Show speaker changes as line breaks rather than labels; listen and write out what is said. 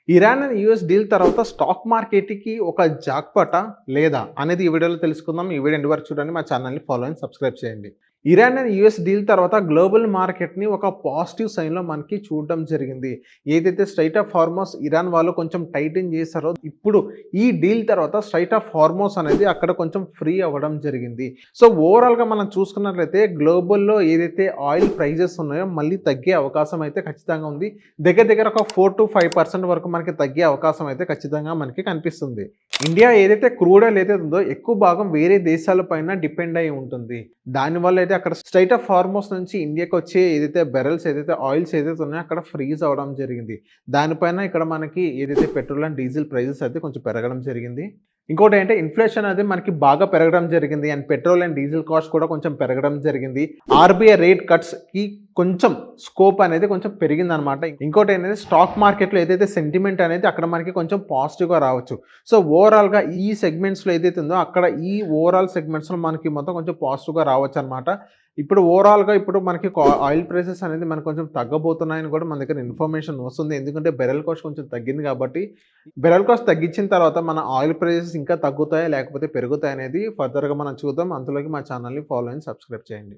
Iran and US deal తర్వాత stock మార్కెట్‌కి ఒక జాక్‌పాటా? లేదా? అనేది ఈ వీడియోలో తెలుసుకుందాం. ఈ వీడియో ఎండ్ వరకు చూడండి. మా ఛానెల్‌ని ఫాలో అండ్ సబ్స్క్రైబ్ చేయండి. ఇరాన్ అండ్ యూఎస్ డీల్ తర్వాత గ్లోబల్ మార్కెట్‌ని ఒక పాజిటివ్ సైన్‌లో మనకి చూడడం జరిగింది. ఏదైతే స్ట్రెయిట్ ఆఫ్ హార్మోస్ ఇరాన్ వాళ్ళు కొంచెం టైటన్ చేశారో, ఇప్పుడు ఈ డీల్ తర్వాత స్ట్రెయిట్ ఆఫ్ హార్మోస్ అనేది అక్కడ కొంచెం ఫ్రీ అవ్వడం జరిగింది. సో, ఓవరాల్‌గా మనం చూసుకున్నట్లయితే గ్లోబల్‌లో ఏదైతే ఆయిల్ ప్రైజెస్ ఉన్నాయో మళ్ళీ తగ్గే అవకాశం అయితే ఖచ్చితంగా ఉంది. దగ్గర దగ్గర ఒక 4-5% వరకు మనకి తగ్గే అవకాశం అయితే ఖచ్చితంగా మనకి కనిపిస్తుంది. ఇండియా ఏదైతే క్రూడ్ ఆయిల్ ఏదైతే ఉందో ఎక్కువ భాగం వేరే దేశాల పైన డిపెండ్ అయి ఉంటుంది. దానివల్ల అయితే అక్కడ స్ట్రెయిట్ ఆఫ్ హార్మోస్ నుంచి ఇండియాకి వచ్చే ఏదైతే బెరల్స్ ఏదైతే ఆయిల్స్ ఏదైతే ఉన్నాయో అక్కడ ఫ్రీజ్ అవ్వడం జరిగింది. దానిపైన ఇక్కడ మనకి ఏదైతే పెట్రోల్ అండ్ డీజిల్ ప్రైజెస్ అయితే కొంచెం పెరగడం జరిగింది. ఇంకోటేంటే ఇన్‌ఫ్లేషన్ అనేది మనకి బాగా పెరగడం జరిగింది. And petrol and diesel cost కూడా కొంచెం పెరగడం జరిగింది. ఆర్‌బీఐ రేట్ కట్స్‌కి కొంచెం స్కోప్ అనేది కొంచెం పెరిగిందనమాట. ఇంకోటేంటంటే స్టాక్ మార్కెట్‌లో ఏదైతే సెంటిమెంట్ అనేది అక్కడ మనకి కొంచెం పాజిటివ్‌గా రావచ్చు. సో, ఓవరాల్‌గా ఈ సెగ్మెంట్స్‌లో ఏదైతే ఉందో అక్కడ ఈ ఓవరాల్ సెగ్మెంట్స్‌లో మనకి మొత్తం కొంచెం పాజిటివ్‌గా రావచ్చనమాట. ఇప్పుడు ఓవరాల్‌గా ఇప్పుడు మనకి ఆయిల్ ప్రైసెస్ అనేది మనకు కొంచెం తగ్గబోతున్నాయని కూడా మన దగ్గర ఇన్ఫర్మేషన్ వస్తుంది. ఎందుకంటే బెరెల్ కాస్ట్ కొంచెం తగ్గింది కాబట్టి, బెరెల్ కాస్ట్ తగ్గించిన తర్వాత మన ఆయిల్ ప్రైసెస్ ఇంకా తగ్గుతాయా? లేకపోతే పెరుగుతాయా? అనేది ఫర్దర్‌గా మనం చూద్దాం. అంతలోకి మా ఛానెల్‌ని ఫాలో అండ్ సబ్స్క్రైబ్ చేయండి.